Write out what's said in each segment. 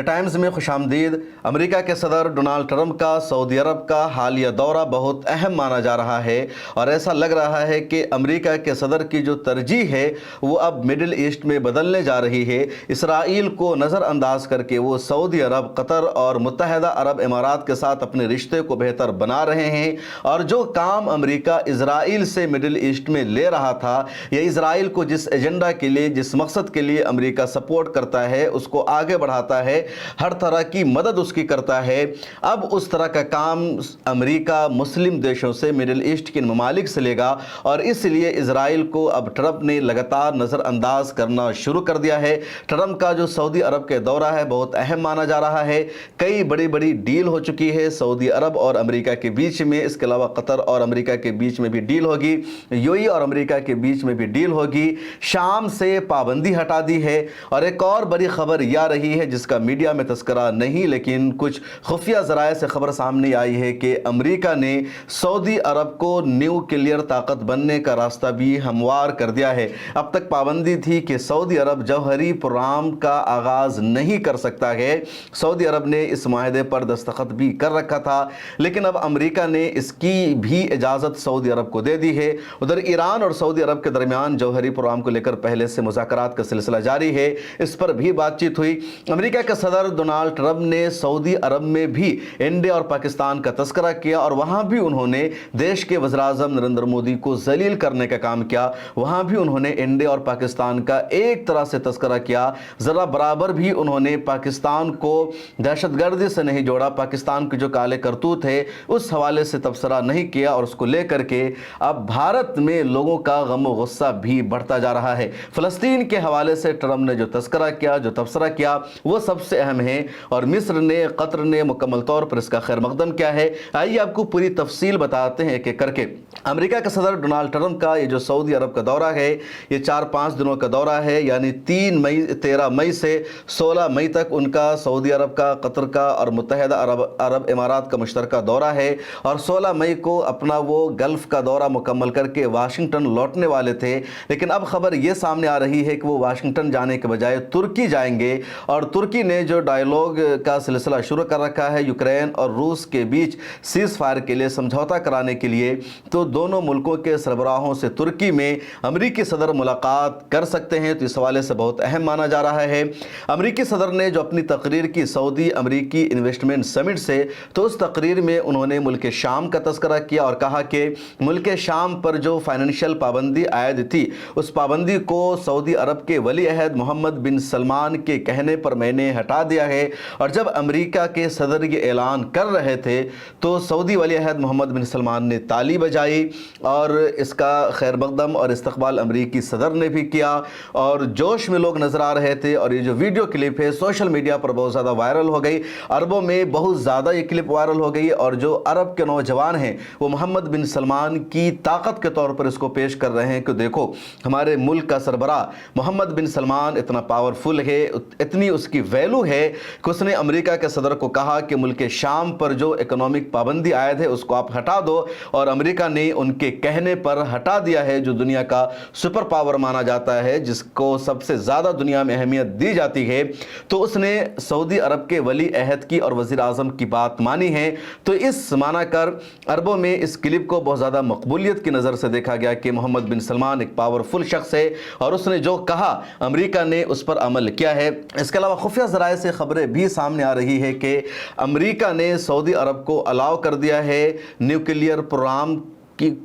Times میں خوش آمدید۔ امریکہ کے صدر ڈونلڈ ٹرمپ کا سعودی عرب کا حالیہ دورہ بہت اہم مانا جا رہا ہے اور ایسا لگ رہا ہے کہ امریکہ کے صدر کی جو ترجیح ہے وہ اب مڈل ایسٹ میں بدلنے جا رہی ہے۔ اسرائیل کو نظر انداز کر کے وہ سعودی عرب، قطر اور متحدہ عرب امارات کے ساتھ اپنے رشتے کو بہتر بنا رہے ہیں، اور جو کام امریکہ اسرائیل سے مڈل ایسٹ میں لے رہا تھا یا اسرائیل کو جس ایجنڈا کے لیے، جس مقصد کے لیے امریکہ سپورٹ کرتا ہے اس کو آگے بڑھاتا ہے، ہر طرح کی مدد اس کی کرتا ہے، اب اس طرح کا کام امریکہ مسلم دیشوں سے، مڈل ایسٹ کے ممالک سے لے گا، اور اس لیے اسرائیل کو اب ٹرمپ نے لگاتار نظر انداز کرنا شروع کر دیا ہے۔ ٹرمپ کا جو سعودی عرب کے دورہ ہے بہت اہم مانا جا رہا ہے۔ کئی بڑی ڈیل ہو چکی ہے سعودی عرب اور امریکہ کے بیچ میں، اس کے علاوہ قطر اور امریکہ کے بیچ میں بھی ڈیل ہوگی، یو اے اور امریکہ کے بیچ میں بھی ڈیل ہوگی، شام سے پابندی ہٹا دی ہے، اور ایک اور بڑی خبر یہ آ رہی ہے جس کا میڈیا میں تذکرہ نہیں لیکن کچھ خفیہ ذرائع سے خبر سامنے آئی ہے کہ امریکہ نے سعودی عرب کو نیوکلیئر طاقت بننے کا راستہ بھی ہموار کر دیا ہے۔ اب تک پابندی تھی کہ سعودی عرب جوہری پروگرام کا آغاز نہیں کر سکتا ہے، سعودی عرب نے اس معاہدے پر دستخط بھی کر رکھا تھا، لیکن اب امریکہ نے اس کی بھی اجازت سعودی عرب کو دے دی ہے۔ ادھر ایران اور سعودی عرب کے درمیان جوہری پروگرام کو لے کر پہلے سے مذاکرات کا سلسلہ جاری ہے، اس پر بھی بات چیت ہوئی۔ امریکہ کے صدر ڈونلڈ ٹرمپ نے سعودی عرب میں بھی انڈیا اور پاکستان کا تذکرہ کیا، اور وہاں بھی انہوں نے دیش کے وزیر اعظم نریندر مودی کو ذلیل کرنے کا کام کیا، وہاں بھی انہوں نے انڈیا اور پاکستان کا ایک طرح سے تذکرہ کیا، ذرا برابر بھی انہوں نے پاکستان کو دہشت گردی سے نہیں جوڑا، پاکستان کے جو کالے کرتوت ہے اس حوالے سے تبصرہ نہیں کیا، اور اس کو لے کر کے اب بھارت میں لوگوں کا غم و غصہ بھی بڑھتا جا رہا ہے۔ فلسطین کے حوالے سے ٹرمپ نے جو تذکرہ کیا، جو تبصرہ کیا، وہ سب سے اہم ہے، اور مصر نے، قطر نے مکمل طور پر اس کا خیر مقدم کیا ہے۔ آئیے آپ کو پوری تفصیل بتاتے ہیں ایک ایک کر کے۔ امریکہ کے صدر ڈونلڈ ٹرمپ کا یہ جو سعودی عرب کا دورہ ہے یہ 4-5 دنوں کا دورہ ہے، یعنی 13 مئی سے 16 مئی تک ان کا سعودی عرب کا، قطر کا اور متحدہ عرب امارات کا مشترکہ دورہ ہے، اور 16 مئی کو اپنا وہ گلف کا دورہ مکمل کر کے واشنگٹن لوٹنے والے تھے، لیکن اب خبر یہ سامنے آ رہی ہے کہ وہ واشنگٹن جانے کے بجائے ترکی جائیں گے، اور ترکی نے جو ڈائیلاگ کا سلسلہ شروع کر رکھا ہے یوکرین اور روس کے بیچ سیز فائر کے لیے سمجھوتا کرانے کے لیے، تو دونوں ملکوں کے سربراہوں سے ترکی میں امریکی صدر ملاقات کر سکتے ہیں، تو اس حوالے سے بہت اہم مانا جا رہا ہے۔ امریکی صدر نے جو اپنی تقریر کی سعودی امریکی انویسٹمنٹ سمٹ سے، تو اس تقریر میں انہوں نے ملک شام کا تذکرہ کیا اور کہا کہ ملک شام پر جو فائنینشیل پابندی عائد تھی اس پابندی کو سعودی عرب کے ولی عہد محمد بن سلمان کے کہنے پر میں نے ہٹا دیا ہے، اور جب امریکہ کے صدر یہ اعلان کر رہے تھے تو سعودی ولی عہد محمد بن سلمان نے تالی بجائی، اور اس کا خیر مقدم اور استقبال امریکی صدر نے بھی کیا، اور جوش میں لوگ نظر آ رہے تھے، اور یہ جو ویڈیو کلپ ہے سوشل میڈیا پر بہت زیادہ وائرل ہو گئی، عربوں میں بہت زیادہ یہ کلپ وائرل ہو گئی، اور جو عرب کے نوجوان ہیں وہ محمد بن سلمان کی طاقت کے طور پر اس کو پیش کر رہے ہیں کہ دیکھو ہمارے ملک کا سربراہ محمد بن سلمان اتنا پاورفل ہے، اتنی اس کی ویلو ہے کہ اس نے امریکہ کے صدر کو کہا کہ ملک شام پر جو اکنامک پابندی عائد ہے اس کو آپ ہٹا دو، اور امریکہ نے ان کے کہنے پر ہٹا دیا ہے، جو دنیا کا سپر پاور مانا جاتا ہے، جس کو سب سے زیادہ دنیا میں اہمیت دی جاتی ہے، تو اس نے سعودی عرب کے ولی عہد کی اور وزیر اعظم کی بات مانی ہے۔ تو اس مانا کر عربوں میں اس کلپ کو بہت زیادہ مقبولیت کی نظر سے دیکھا گیا کہ محمد بن سلمان ایک پاورفل شخص ہے، اور اس نے جو کہا امریکہ نے اس پر عمل کیا ہے۔ اس کے علاوہ خفیہ ذرائع سے خبریں بھی سامنے آ رہی ہے کہ امریکہ نے سعودی عرب کو الاؤ کر دیا ہے نیوکلیئر پروگرام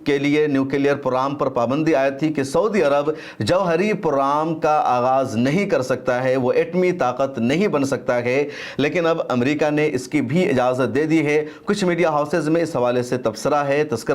کے لیے، نیوکلیئر پروگرام پر پابندی آئی تھی کہ سعودی عرب جوہری پروگرام کا آغاز نہیں کر سکتا ہے، وہ ایٹمی طاقت نہیں بن سکتا ہے، لیکن اب امریکہ نے اس کی بھی اجازت دے دی ہے۔ کچھ میڈیا ہاؤسز میں اس حوالے سے تذکرہ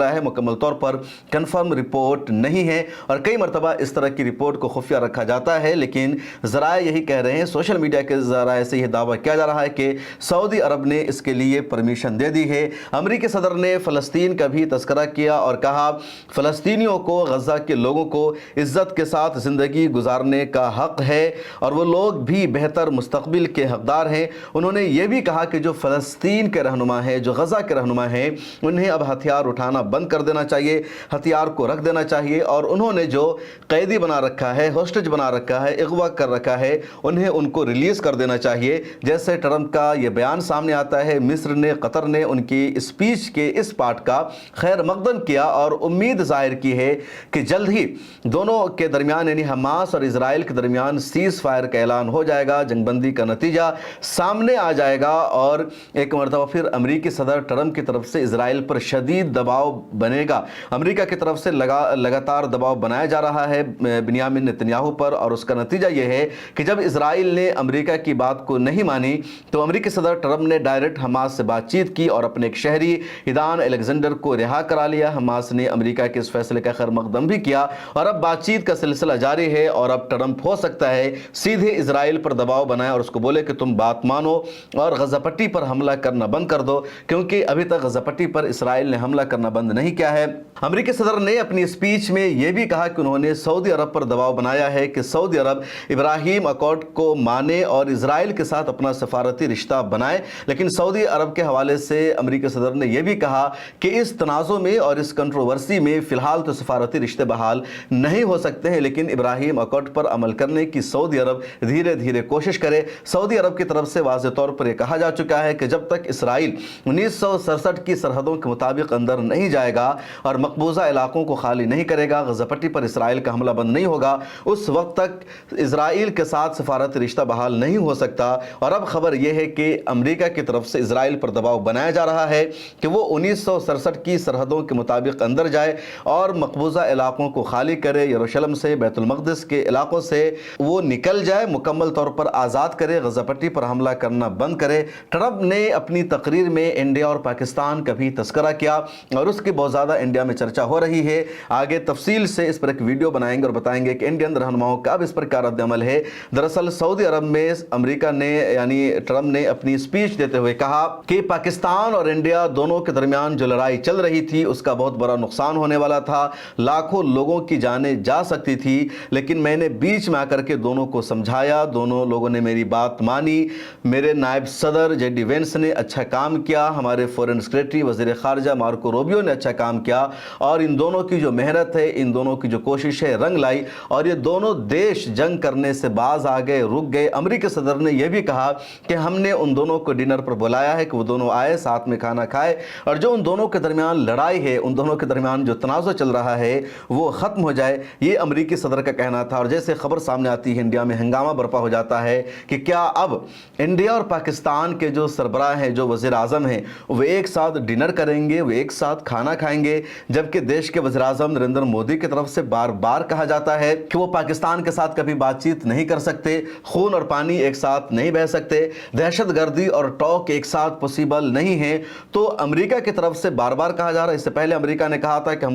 ہے، مکمل طور پر کنفرم رپورٹ نہیں ہے، اور کئی مرتبہ اس طرح کی رپورٹ کو خفیہ رکھا جاتا ہے، لیکن ذرائع یہی کہہ رہے ہیں، سوشل میڈیا کے ذرائع سے یہ دعویٰ کیا جا رہا ہے کہ سعودی عرب نے اس کے لیے پرمیشن دے دی ہے۔ امریکی صدر نے فلسطین کا بھی تذکرہ کیا، اور اور کہا فلسطینیوں کو غزہ کے لوگوں کو عزت کے ساتھ زندگی گزارنے کا حق ہے اور وہ لوگ بھی بہتر مستقبل کے حقدار ہیں۔ انہوں نے یہ بھی کہا کہ جو فلسطین کے رہنما ہیں، جو غزہ کے رہنما ہیں، انہیں اب ہتھیار اٹھانا بند کر دینا چاہیے، ہتھیار کو رکھ دینا چاہیے، اور انہوں نے جو قیدی بنا رکھا ہے، ہوسٹیج بنا رکھا ہے، اغوا کر رکھا ہے، انہیں ان کو ریلیز کر دینا چاہیے۔ جیسے ٹرمپ کا یہ بیان سامنے آتا ہے، مصر نے، قطر نے ان کی اسپیچ کے اس پارٹ کا خیر مقدم کیا اور امید ظاہر کی ہے کہ جلد ہی دونوں کے درمیان یعنی حماس اور اسرائیل کے درمیان سیز فائر کا اعلان ہو جائے گا، جنگ بندی کا نتیجہ سامنے آ جائے گا، اور ایک مرتبہ پھر امریکی صدر ٹرمپ کی طرف سے اسرائیل پر شدید دباؤ بنے گا۔ امریکہ کی طرف سے لگاتار دباؤ بنایا جا رہا ہے بنیامین نتنیاہو پر، اور اس کا نتیجہ یہ ہے کہ جب اسرائیل نے امریکہ کی بات کو نہیں مانی تو امریکی صدر ٹرمپ نے ڈائریکٹ حماس سے بات چیت کی اور اپنے ایک شہری ایدان الیگزینڈر کو رہا کرا لیا۔ حماس نے امریکہ کے اس فیصلے کا خیر مقدم بھی کیا اور اب بات چیت کا سلسلہ جاری ہے، اور اب ٹرمپ ہو سکتا ہے سیدھے اسرائیل پر دباؤ بنائے اور اس کو بولے کہ تم بات مانو اور غزہ پٹی پر حملہ کرنا بند کر دو، کیونکہ ابھی تک غزہ پٹی پر اسرائیل نے حملہ کرنا بند نہیں کیا ہے۔ امریکی صدر نے اپنی اسپیچ میں یہ بھی کہا کہ انہوں نے سعودی عرب پر دباؤ بنایا ہے کہ سعودی عرب ابراہیم اکارڈ کو مانے اور اسرائیل کے ساتھ اپنا سفارتی رشتہ بنائے، لیکن سعودی عرب کے حوالے سے امریکی صدر نے یہ بھی کہا کہ اس تنازع میں اور اس کنٹروورسی میں فی الحال تو سفارتی رشتے بحال نہیں ہو سکتے ہیں، لیکن ابراہیم اکارڈ پر عمل کرنے کی سعودی عرب دھیرے دھیرے کوشش کرے۔ سعودی عرب کی طرف سے واضح طور پر یہ کہا جا چکا ہے کہ جب تک اسرائیل 1967 کی سرحدوں کے مطابق اندر نہیں جائے گا اور مقبوضہ علاقوں کو خالی نہیں کرے گا، غزہ پٹی پر اسرائیل کا حملہ بند نہیں ہوگا، اس وقت تک اسرائیل کے ساتھ سفارتی رشتہ بحال نہیں ہو سکتا۔ اور اب خبر یہ ہے کہ امریکہ کی طرف سے اسرائیل پر دباؤ بنایا جا رہا ہے کہ وہ 1967 کی سرحدوں کے مطابق اندر جائے اور مقبوضہ علاقوں کو خالی کرے، یروشلم سے، بیت المقدس کے علاقوں سے وہ نکل جائے، مکمل طور پر آزاد کرے، غزہ پٹی پر حملہ کرنا بند کرے۔ ٹرمپ نے اپنی تقریر میں انڈیا اور پاکستان کا بھی تذکرہ کیا اور اس کی بہت زیادہ انڈیا میں چرچا ہو رہی ہے۔ آگے تفصیل سے اس پر ایک ویڈیو بنائیں گے اور بتائیں گے کہ انڈین رہنماؤں کا اب اس پر کیا رد عمل ہے۔ دراصل سعودی عرب میں امریکہ نے یعنی ٹرمپ نے اپنی اسپیچ دیتے ہوئے کہا کہ پاکستان اور انڈیا دونوں کے درمیان جو لڑائی چل رہی تھی اس کا بہت بڑا نقصان ہونے والا تھا، لاکھوں لوگوں کی جانیں جا سکتی تھی، لیکن میں نے بیچ میں آ کر کے دونوں کو سمجھایا، دونوں لوگوں نے میری بات مانی، میرے نائب صدر جے ڈی وینس نے اچھا کام کیا، ہمارے فورن سیکریٹری وزیر خارجہ مارکو روبیو نے اچھا کام کیا، اور ان دونوں کی جو محنت ہے، ان دونوں کی جو کوشش ہے رنگ لائی، اور یہ دونوں دیش جنگ کرنے سے باز آ گئے، رک گئے۔ امریکی صدر نے یہ بھی کہا کہ ہم نے ان دونوں کو ڈنر پر بلایا ہے کہ وہ دونوں آئے، ساتھ میں کھانا کھائے، اور جو ان دونوں کے درمیان لڑائی ہے، ان دونوں کے درمیان جو تنازع چل رہا ہے وہ ختم ہو جائے، یہ امریکی صدر کا کہنا تھا۔ اور جیسے خبر سامنے آتی ہے انڈیا میں ہنگامہ برپا ہو جاتا ہے کہ کیا اب انڈیا اور پاکستان کے جو سربراہ ہیں، جو وزیر اعظم ہیں، وہ ایک ساتھ ڈنر کریں گے، وہ ایک ساتھ کھانا کھائیں گے، جبکہ دیش کے وزیر اعظم نریندر مودی کی طرف سے بار بار کہا جاتا ہے کہ وہ پاکستان کے ساتھ کبھی بات چیت نہیں کر سکتے، خون اور پانی ایک ساتھ نہیں بہہ سکتے، دہشت گردی اور ٹاک ایک ساتھ پوسیبل نہیں ہے۔ تو امریکہ کی طرف سے بار بار کہا جا رہا ہے، اس سے پہلے امریکہ نے کہا تھا کہ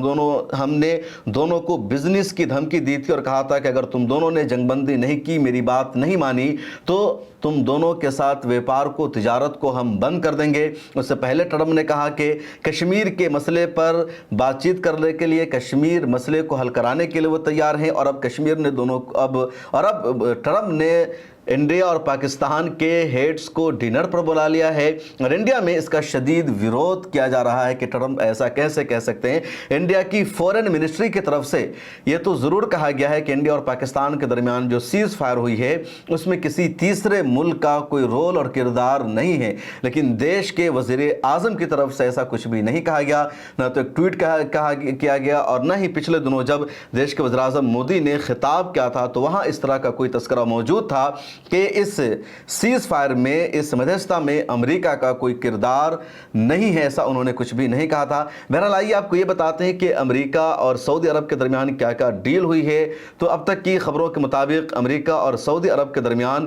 ہم نے دونوں کو بزنس کی دھمکی دی تھی اور کہا تھا کہ اگر تم دونوں نے جنگ بندی نہیں کی، میری بات نہیں مانی، تو تم دونوں کے ساتھ ویپار کو، تجارت کو ہم بند کر دیں گے۔ اس سے پہلے ٹرمپ نے کہا کہ کشمیر کے مسئلے پر بات چیت کرنے کے لیے، کشمیر مسئلے کو حل کرانے کے لیے وہ تیار ہیں، اور اب کشمیر نے دونوں اب ٹرمپ نے انڈیا اور پاکستان کے ہیڈز کو ڈنر پر بلا لیا ہے، اور انڈیا میں اس کا شدید ویرودھ کیا جا رہا ہے کہ ٹرمپ ایسا کیسے کہہ سکتے ہیں۔ انڈیا کی فورن منسٹری کی طرف سے یہ تو ضرور کہا گیا ہے کہ انڈیا اور پاکستان کے درمیان جو سیز فائر ہوئی ہے اس میں کسی تیسرے ملک کا کوئی رول اور کردار نہیں ہے، لیکن دیش کے وزیر اعظم کی طرف سے ایسا کچھ بھی نہیں کہا گیا، نہ تو ایک ٹویٹ کیا گیا، اور نہ ہی پچھلے دنوں جب دیش کے وزیر اعظم مودی نے خطاب کیا تھا تو وہاں اس طرح کا کوئی تذکرہ موجود تھا کہ اس سیز فائر میں، اس مدھیستہ میں امریکہ کا کوئی کردار نہیں ہے، ایسا انہوں نے کچھ بھی نہیں کہا تھا۔ بہرحال آئیے آپ کو یہ بتاتے ہیں کہ امریکہ اور سعودی عرب کے درمیان کیا کیا ڈیل ہوئی ہے۔ تو اب تک کی خبروں کے مطابق امریکہ اور سعودی عرب کے درمیان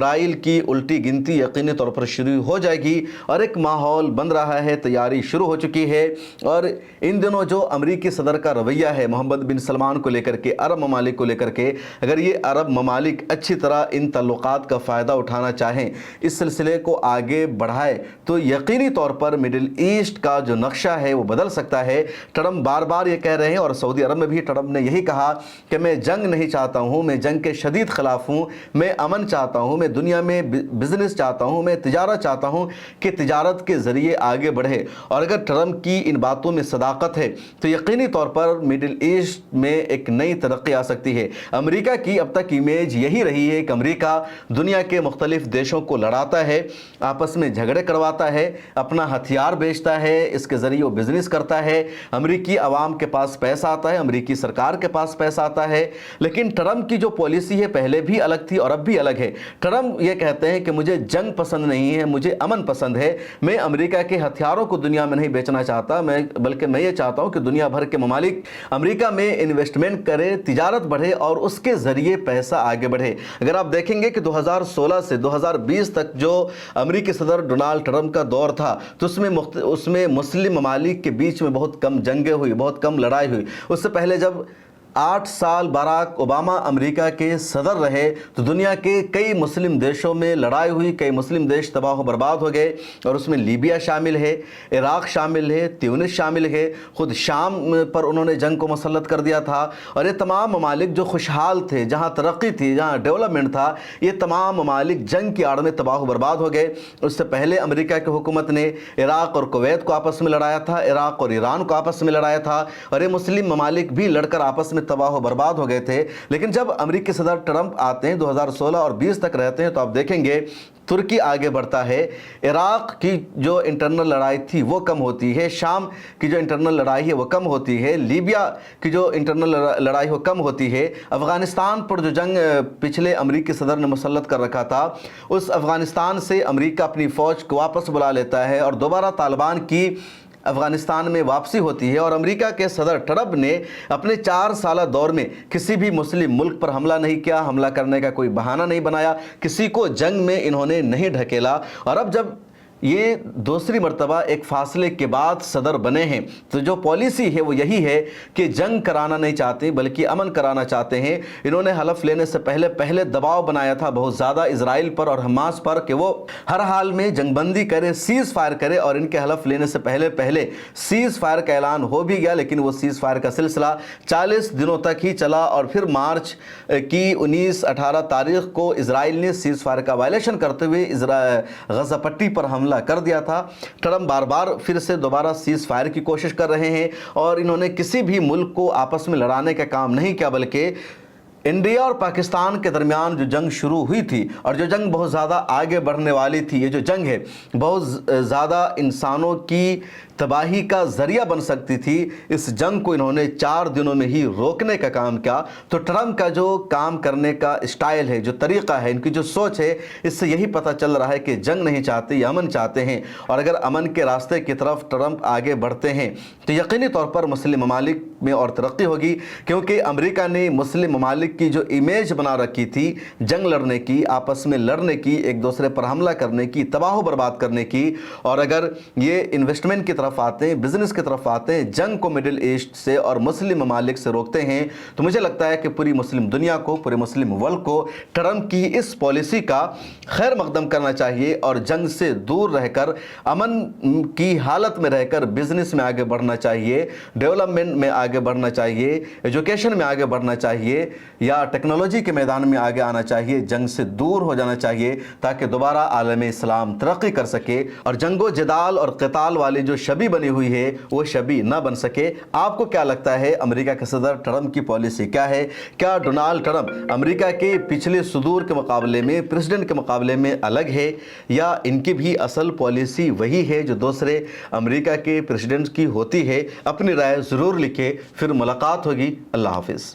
اسرائیل کی الٹی گنتی یقینی طور پر شروع ہو جائے گی اور ایک ماحول بن رہا ہے، تیاری شروع ہو چکی ہے۔ اور ان دنوں جو امریکی صدر کا رویہ ہے محمد بن سلمان کو لے کر کے، عرب ممالک کو لے کر کے، اگر یہ عرب ممالک اچھی طرح ان تعلقات کا فائدہ اٹھانا چاہیں، اس سلسلے کو آگے بڑھائے، تو یقینی طور پر مڈل ایسٹ کا جو نقشہ ہے وہ بدل سکتا ہے۔ ٹرمپ بار بار یہ کہہ رہے ہیں، اور سعودی عرب میں بھی ٹرمپ نے یہی کہا کہ میں جنگ نہیں چاہتا ہوں، میں جنگ کے شدید خلاف ہوں، میں امن چاہتا ہوں، میں دنیا میں بزنس چاہتا ہوں، میں تجارت چاہتا ہوں کہ تجارت کے ذریعے آگے بڑھے۔ اور اگر ٹرمپ کی ان باتوں میں صداقت ہے تو یقینی طور پر مڈل ایسٹ میں ایک نئی ترقی آ سکتی ہے۔ امریکہ کی اب تک امیج یہی رہی ہے کہ امریکہ دنیا کے مختلف دیشوں کو لڑاتا ہے، آپس میں جھگڑے کرواتا ہے، اپنا ہتھیار بیچتا ہے، اس کے ذریعے وہ بزنس کرتا ہے، امریکی عوام کے پاس پیسہ آتا ہے، امریکی سرکار کے پاس پیسہ آتا ہے۔ لیکن ٹرمپ کی جو پالیسی ہے پہلے بھی الگ تھی اور اب بھی الگ ہے۔ ٹرمپ یہ کہتے ہیں کہ مجھے جنگ پسند نہیں ہے، مجھے امن پسند ہے، میں امریکہ کے ہتھیاروں کو دنیا میں نہیں بیچنا چاہتا، بلکہ میں یہ چاہتا ہوں کہ دنیا بھر کے ممالک امریکہ میں انویسٹمنٹ کرے، تجارت بڑھے اور اس کے ذریعے پیسہ آگے بڑھے۔ اگر آپ دیکھیں گے کہ 2016 سے 2020 تک جو امریکی صدر ڈونالڈ ٹرمپ کا دور تھا تو اس میں مسلم ممالک کے بیچ میں بہت کم جنگیں ہوئی، بہت کم لڑائی ہوئی۔ اس سے پہلے جب 8 سال باراک اوباما امریکہ کے صدر رہے تو دنیا کے کئی مسلم دیشوں میں لڑائی ہوئی، کئی مسلم دیش تباہ و برباد ہو گئے، اور اس میں لیبیا شامل ہے، عراق شامل ہے، تیونس شامل ہے، خود شام پر انہوں نے جنگ کو مسلط کر دیا تھا۔ اور یہ تمام ممالک جو خوشحال تھے، جہاں ترقی تھی، جہاں ڈیولپمنٹ تھا، یہ تمام ممالک جنگ کی آڑ میں تباہ و برباد ہو گئے۔ اس سے پہلے امریکہ کی حکومت نے عراق اور کویت کو آپس میں لڑایا تھا، عراق اور ایران کو آپس میں لڑایا تھا، اور یہ مسلم ممالک بھی لڑ کر آپس میں تباہ و برباد ہو گئے تھے۔ لیکن جب امریکی صدر ٹرمپ آتے ہیں، 2016 اور 20 تک رہتے ہیں، تو آپ دیکھیں گے ترکی آگے بڑھتا ہے، عراق کی جو انٹرنل لڑائی تھی وہ کم ہوتی ہے، شام کی جو انٹرنل لڑائی ہے وہ کم ہوتی ہے، لیبیا کی جو انٹرنل لڑائی وہ کم ہوتی ہے، افغانستان پر جو جنگ پچھلے امریکی صدر نے مسلط کر رکھا تھا، اس افغانستان سے امریکہ اپنی فوج کو واپس بلا لیتا ہے اور دوبارہ طالبان کی افغانستان میں واپسی ہوتی ہے۔ اور امریکہ کے صدر ٹرمپ نے اپنے 4 سالہ دور میں کسی بھی مسلم ملک پر حملہ نہیں کیا، حملہ کرنے کا کوئی بہانہ نہیں بنایا، کسی کو جنگ میں انہوں نے نہیں ڈھکیلا۔ اور اب جب یہ دوسری مرتبہ ایک فاصلے کے بعد صدر بنے ہیں تو جو پالیسی ہے وہ یہی ہے کہ جنگ کرانا نہیں چاہتے بلکہ امن کرانا چاہتے ہیں۔ انہوں نے حلف لینے سے پہلے دباؤ بنایا تھا بہت زیادہ اسرائیل پر اور حماس پر کہ وہ ہر حال میں جنگ بندی کرے، سیز فائر کرے، اور ان کے حلف لینے سے پہلے سیز فائر کا اعلان ہو بھی گیا، لیکن وہ سیز فائر کا سلسلہ 40 دنوں تک ہی چلا، اور پھر مارچ کی 19-18 تاریخ کو اسرائیل نے سیز فائر کا وائلیشن کرتے ہوئے غزہ پٹی پر حملہ کر دیا تھا۔ ٹرمپ بار بار پھر سے دوبارہ سیز فائر کی کوشش کر رہے ہیں، اور انہوں نے کسی بھی ملک کو آپس میں لڑانے کا کام نہیں کیا، بلکہ انڈیا اور پاکستان کے درمیان جو جنگ شروع ہوئی تھی اور جو جنگ بہت زیادہ آگے بڑھنے والی تھی، یہ جو جنگ ہے بہت زیادہ انسانوں کی تباہی کا ذریعہ بن سکتی تھی، اس جنگ کو انہوں نے 4 دنوں میں ہی روکنے کا کام کیا۔ تو ٹرمپ کا جو کام کرنے کا اسٹائل ہے، جو طریقہ ہے، ان کی جو سوچ ہے، اس سے یہی پتہ چل رہا ہے کہ جنگ نہیں چاہتے، یہ امن چاہتے ہیں۔ اور اگر امن کے راستے کی طرف ٹرمپ آگے بڑھتے ہیں تو یقینی طور پر مسلم ممالک میں اور ترقی ہوگی، کیونکہ امریکہ نے مسلم ممالک کی جو امیج بنا رکھی تھی جنگ لڑنے کی، آپس میں لڑنے کی، ایک دوسرے پر حملہ کرنے کی، تباہ و برباد کرنے کی، اور اگر یہ انویسٹمنٹ کی طرف آتے ہیں، بزنس کی طرف آتے ہیں، جنگ کو مڈل ایسٹ سے اور مسلم ممالک سے روکتے ہیں، تو مجھے لگتا ہے کہ پوری مسلم دنیا کو، پورے مسلم ورلڈ کو ٹرمپ کی اس پالیسی کا خیر مقدم کرنا چاہیے اور جنگ سے دور رہ کر، امن کی حالت میں رہ کر بزنس میں آگے بڑھنا چاہیے، ڈیولپمنٹ میں آگے بڑھنا چاہیے، ایجوکیشن میں آگے بڑھنا چاہیے، یا ٹیکنالوجی کے میدان میں آگے آنا چاہیے، جنگ سے دور ہو جانا چاہیے تاکہ دوبارہ عالم اسلام ترقی کر سکے اور جنگ و جدال اور قتال والی جو شبی بنی ہوئی ہے وہ شبی نہ بن سکے۔ آپ کو کیا لگتا ہے امریکہ کے صدر ٹرمپ کی پالیسی کیا ہے؟ کیا ڈونالڈ ٹرمپ امریکہ کے پچھلے صدور کے مقابلے میں، پریزیڈنٹ کے مقابلے میں الگ ہے، یا ان کی بھی اصل پالیسی وہی ہے جو دوسرے امریکہ کے پریزیڈنٹ کی ہوتی ہے؟ اپنی رائے ضرور لکھیں، پھر ملاقات ہوگی۔ اللہ حافظ۔